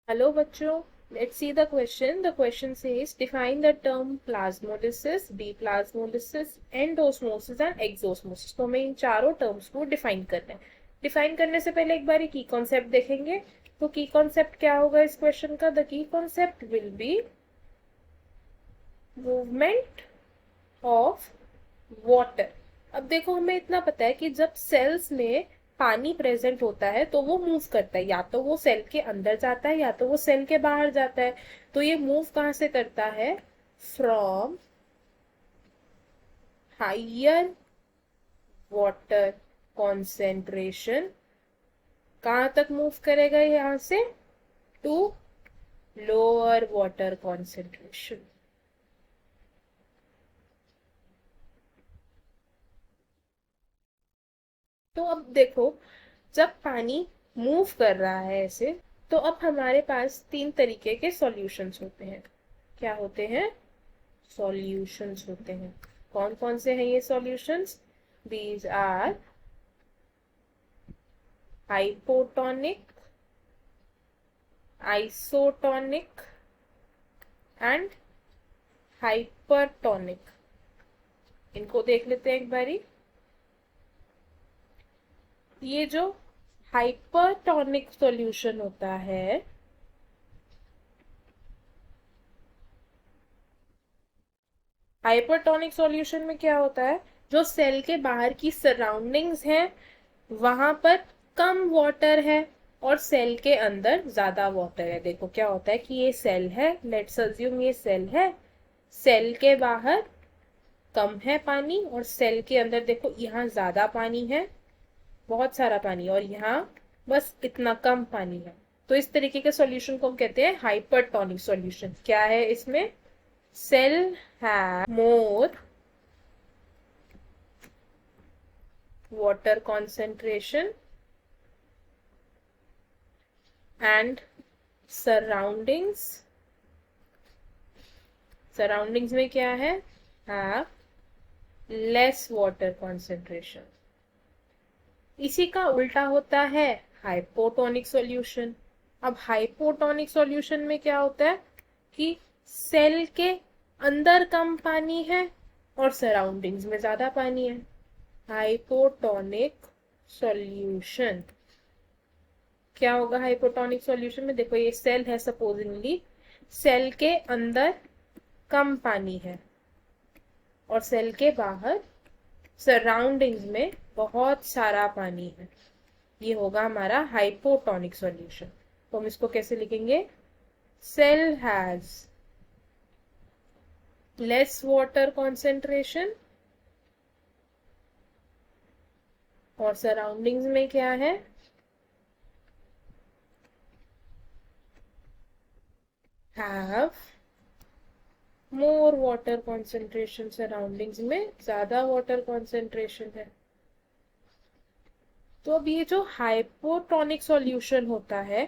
Hello बच्चों, let's see the question. The question says define the term plasmolysis, deplasmolysis, endosmosis and exosmosis. तो हमें इन चारों terms को define करना है. डिफाइन करने से पहले एक बार की कॉन्सेप्ट देखेंगे. तो की कॉन्सेप्ट क्या होगा इस क्वेश्चन का? The key concept will be movement of water. अब देखो, हमें इतना पता है कि जब सेल्स में पानी प्रेजेंट होता है तो वो मूव करता है, या तो वो सेल के अंदर जाता है या तो वो सेल के बाहर जाता है. तो ये मूव कहाँ से करता है? From higher water concentration. कहाँ तक मूव करेगा यहाँ से? To lower water concentration. तो अब देखो, जब पानी मूव कर रहा है ऐसे, तो अब हमारे पास तीन तरीके के सॉल्यूशंस होते हैं. क्या होते हैं? सॉल्यूशंस होते हैं. कौन कौन से हैं ये solutions? These are hypotonic, isotonic and hypertonic. इनको देख लेते हैं एक बारी. ये जो हाइपरटोनिक सॉल्यूशन होता है, हाइपरटोनिक सॉल्यूशन में क्या होता है? जो सेल के बाहर की सराउंडिंग्स हैं वहां पर कम वाटर है और सेल के अंदर ज्यादा वाटर है. देखो क्या होता है कि ये सेल है, लेट्स अज्यूम ये सेल है. सेल के बाहर कम है पानी और सेल के अंदर देखो यहाँ ज्यादा पानी है, बहुत सारा पानी, और यहाँ बस इतना कम पानी है. तो इस तरीके के सॉल्यूशन को हम कहते हैं हाइपरटोनिक सॉल्यूशन. क्या है इसमें? Cell have more water concentration and surroundings. Surroundings में क्या है? Have less water concentration. इसी का उल्टा होता है हाइपोटोनिक सॉल्यूशन. अब हाइपोटोनिक सॉल्यूशन में क्या होता है कि सेल के अंदर कम पानी है और सराउंडिंग्स में ज्यादा पानी है. Hypotonic solution. क्या होगा हाइपोटोनिक सॉल्यूशन में? देखो ये सेल है, सपोजिंगली सेल के अंदर कम पानी है और सेल के बाहर सराउंडिंग्स में बहुत सारा पानी है. ये होगा हमारा हाइपोटोनिक सॉल्यूशन. तो हम इसको कैसे लिखेंगे? Cell has less water concentration और सराउंडिंग्स में क्या है? Have more water concentration. Surroundings में ज्यादा वाटर कॉन्सेंट्रेशन है. तो अब ये जो हाइपोटोनिक सॉल्यूशन होता है,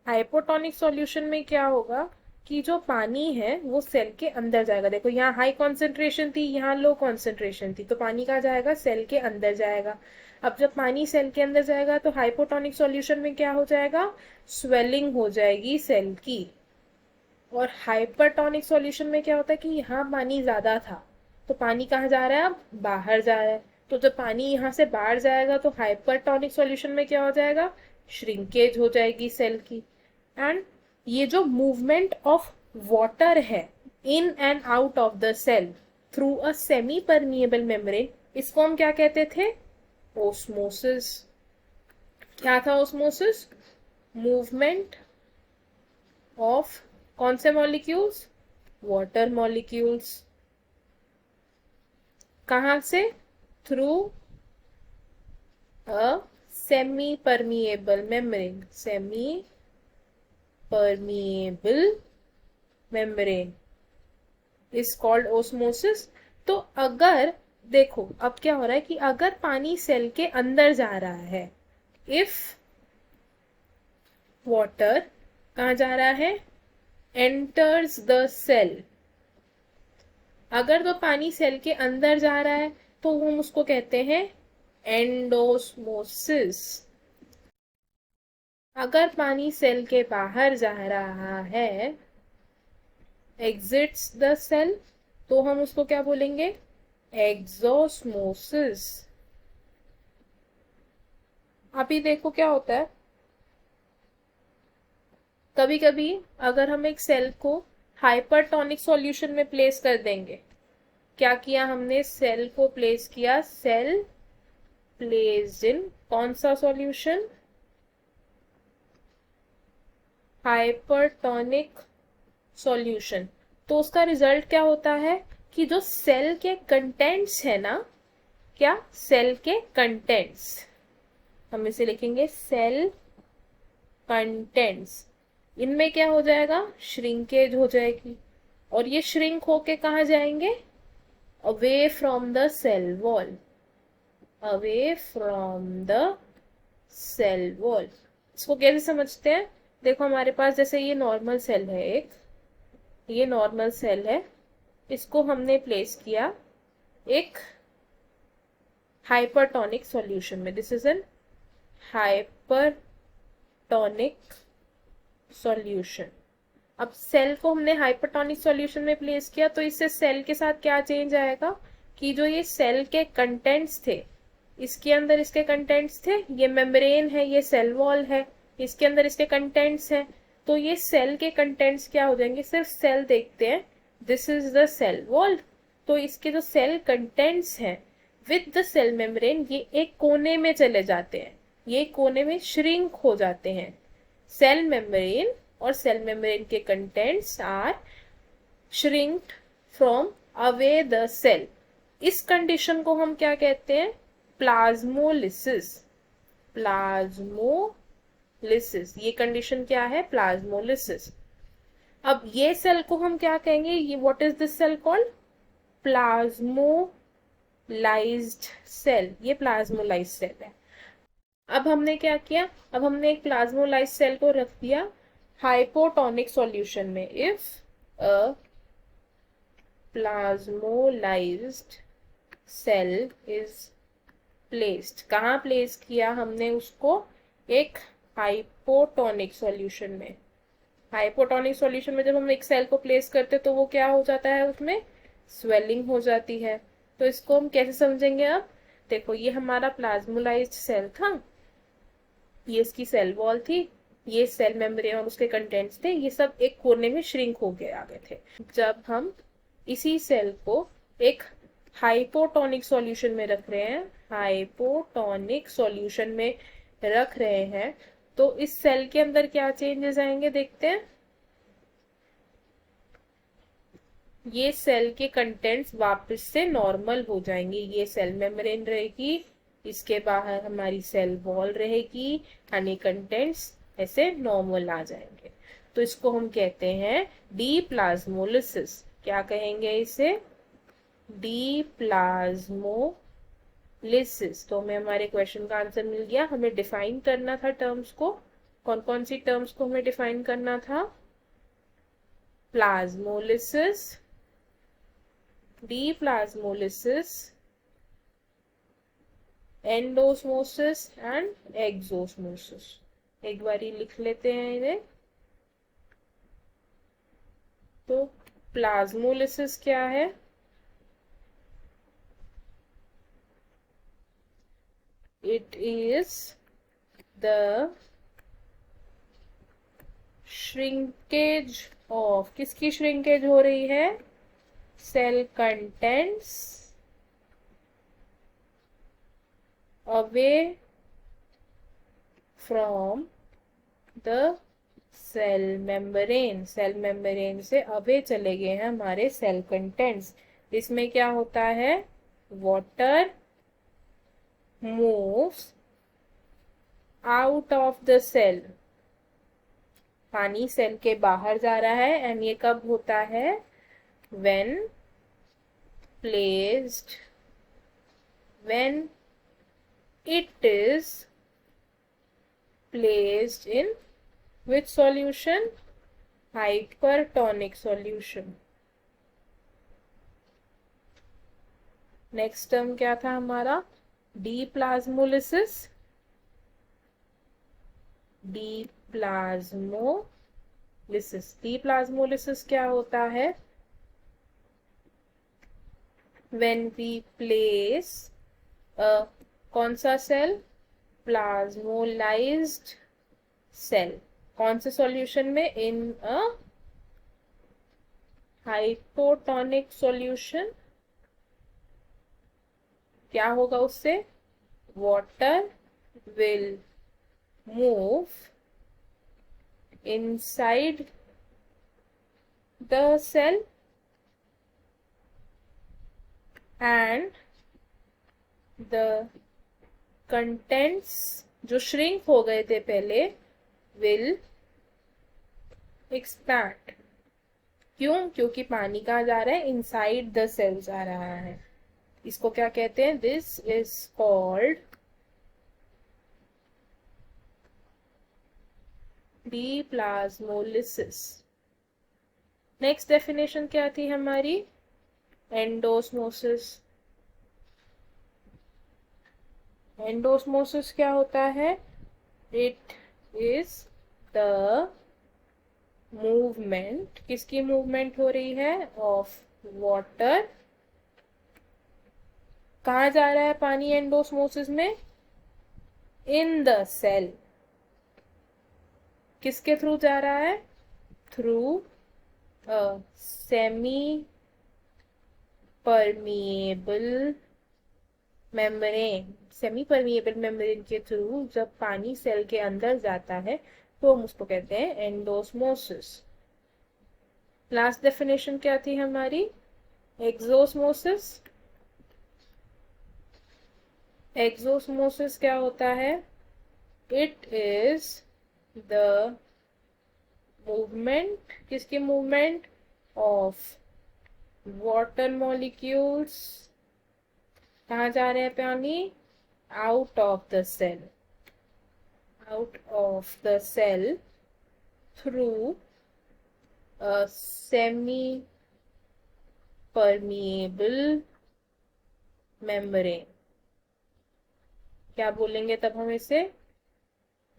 हाइपोटोनिक सॉल्यूशन में क्या होगा कि जो पानी है वो सेल के अंदर जाएगा. देखो यहाँ हाई कॉन्सेंट्रेशन थी, यहाँ लो कॉन्सेंट्रेशन थी, तो पानी कहाँ जाएगा? सेल के अंदर जाएगा. अब जब पानी सेल के अंदर जाएगा तो हाइपोटोनिक सॉल्यूशन में क्या हो जाएगा? स्वेलिंग हो जाएगी सेल की. और हाइपरटोनिक सॉल्यूशन में क्या होता है कि यहाँ पानी ज्यादा था, तो पानी कहाँ जा रहा है? अब बाहर जा रहा है. तो जब पानी यहाँ से बाहर जाएगा तो हाइपरटोनिक सॉल्यूशन में क्या हो जाएगा? श्रिंकेज हो जाएगी सेल की. एंड ये जो मूवमेंट ऑफ वाटर है in and out of the cell through a semi permeable membrane, इसको हम क्या कहते थे? ओस्मोसिस. क्या था ओस्मोसिस? मूवमेंट ऑफ कौन से मॉलिक्यूल्स? Water molecules. कहाँ से? Through a semi permeable membrane. Semi permeable membrane is called osmosis. तो अगर देखो अब क्या हो रहा है कि अगर पानी सेल के अंदर जा रहा है, इफ वाटर कहाँ जा रहा है? Enters the cell. अगर तो पानी सेल के अंदर जा रहा है तो हम उसको कहते हैं एंडोस्मोसिस. अगर पानी सेल के बाहर जा रहा है, एग्जिट्स द सेल, तो हम उसको क्या बोलेंगे? एक्सोस्मोसिस। अभी देखो क्या होता है, कभी कभी अगर हम एक सेल को हाइपरटोनिक सॉल्यूशन में प्लेस कर देंगे, क्या किया हमने? सेल को प्लेस किया, सेल प्लेस्ड इन कौन सा सॉल्यूशन? Hypertonic solution. तो उसका रिजल्ट क्या होता है कि जो सेल के कंटेंट्स है ना, क्या? सेल के कंटेंट्स, हम इसे लिखेंगे सेल कंटेंट्स, इनमें क्या हो जाएगा? श्रिंकेज हो जाएगी। और ये श्रिंक होके कहाँ जाएंगे? Away from the cell wall, away from the cell wall. इसको कैसे समझते हैं? देखो हमारे पास जैसे ये नॉर्मल सेल है, एक ये नॉर्मल सेल है, इसको हमने प्लेस किया एक हाइपरटोनिक सॉल्यूशन में। This is an hypertonic solution. अब सेल को हमने हाइपरटोनिक सॉल्यूशन में प्लेस किया, तो इससे सेल के साथ क्या चेंज आएगा कि जो ये सेल के कंटेंट्स थे, इसके अंदर इसके कंटेंट्स थे, ये मेम्ब्रेन है, ये सेल वॉल है, इसके अंदर इसके कंटेंट्स हैं, तो ये सेल के कंटेंट्स क्या हो जाएंगे? सिर्फ सेल देखते हैं, this is the cell wall, तो इसके जो सेल कंटेंट्स हैं विद द सेल मेम्ब्रेन, ये एक कोने में चले जाते हैं, ये कोने में श्रिंक हो जाते हैं। सेल मेम्ब्रेन और सेल मेम्ब्रेन के contents are shrinked from away the cell. इस कंडीशन को हम क्या कहते हैं? प्लाज्मोलिसिस। प्लाज्मोलिसिस, ये कंडीशन क्या है? प्लाज्मोलिसिस। अब ये सेल को हम क्या कहेंगे? ये what is this cell called? Plasmolysed cell. ये प्लाज्मोलाइज्ड सेल है। अब हमने क्या किया? अब हमने एक प्लाज्मोलाइज्ड सेल को रख दिया हाइपोटोनिक सॉल्यूशन में। If a plasmolysed cell is placed, कहाँ प्लेस किया हमने उसको? एक हाइपोटोनिक सॉल्यूशन में। हाइपोटोनिक सॉल्यूशन में जब हम एक सेल को प्लेस करते तो वो क्या हो जाता है? उसमें स्वेलिंग हो जाती है। तो इसको हम कैसे समझेंगे? अब देखो, ये हमारा प्लाज्मोलाइज्ड सेल था, ये इसकी सेल वॉल थी, ये सेल मेम्ब्रेन और उसके कंटेंट्स थे, ये सब एक कोने में श्रिंक हो गए आ गए थे। जब हम इसी सेल को एक हाइपोटोनिक सॉल्यूशन में रख रहे हैं, हाइपोटोनिक सॉल्यूशन में रख रहे हैं, तो इस सेल के अंदर क्या चेंजेस आएंगे देखते हैं। ये सेल के कंटेंट्स वापस से नॉर्मल हो जाएंगे, ये सेल मेम्ब्रेन रहेगी, इसके बाहर हमारी सेल वॉल रहेगी, यानी कंटेंट्स ऐसे नॉर्मल आ जाएंगे। तो इसको हम कहते हैं डीप्लाज्मोलिसिस। क्या कहेंगे इसे? डीप्लाज्मोलिसिस। तो हमें हमारे क्वेश्चन का आंसर मिल गया। हमें डिफाइन करना था टर्म्स को, कौन कौन सी टर्म्स को हमें डिफाइन करना था? Plasmolysis, deplasmolysis, endosmosis and exosmosis. एक बारी लिख लेते हैं इन्हें। तो प्लाज्मोलिसिस क्या है? It is the shrinkage of, किसकी श्रिंकेज हो रही है? Cell contents away from the cell membrane. Cell membrane से अवे चले गए हैं हमारे सेल कंटेंट्स। इसमें क्या होता है? Water moves out of the cell, पानी सेल के बाहर जा रहा है, एंड ये कब होता है? when placed, when it is placed in which solution? Hypertonic solution. Next term क्या था हमारा? डीप्लाज्मोलिसिस। प्लाज्मोलिसिस। डी प्लाज्मोलिसिस क्या होता है? when we place कौन सा सेल? Plasmolysed cell. कौन से सॉल्यूशन में? In a hypotonic solution. क्या होगा उससे? Water will move inside the cell and the contents जो श्रिंक हो गए थे पहले विल एक्सपैंड। क्यों? क्योंकि पानी कहाँ जा रहा है? इनसाइड द सेल जा रहा है। इसको क्या कहते हैं? This is called deplasmolysis. Next definition क्या थी हमारी? एंडोस्मोसिस। एंडोस्मोसिस क्या होता है? इट इज द मूवमेंट, किसकी मूवमेंट हो रही है? Of water. कहाँ जा रहा है पानी एंडोस्मोसिस में? In the cell. किसके थ्रू जा रहा है? Through semi permeable membrane. Semi permeable membrane के थ्रू जब पानी सेल के अंदर जाता है तो हम उसको कहते हैं एंडोस्मोसिस। लास्ट डेफिनेशन क्या थी हमारी? एक्सोस्मोसिस। एक्सोस्मोसिस क्या होता है? इट इज द मूवमेंट, किसकी मूवमेंट? Of water molecules. कहाँ जा रहे हैं पानी? Out of the cell. Out of the cell through a semi permeable membrane। क्या बोलेंगे तब हम इसे?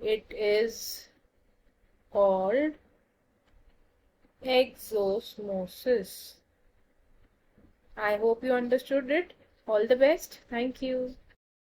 It is called exosmosis। I hope you understood it. All the best. Thank you.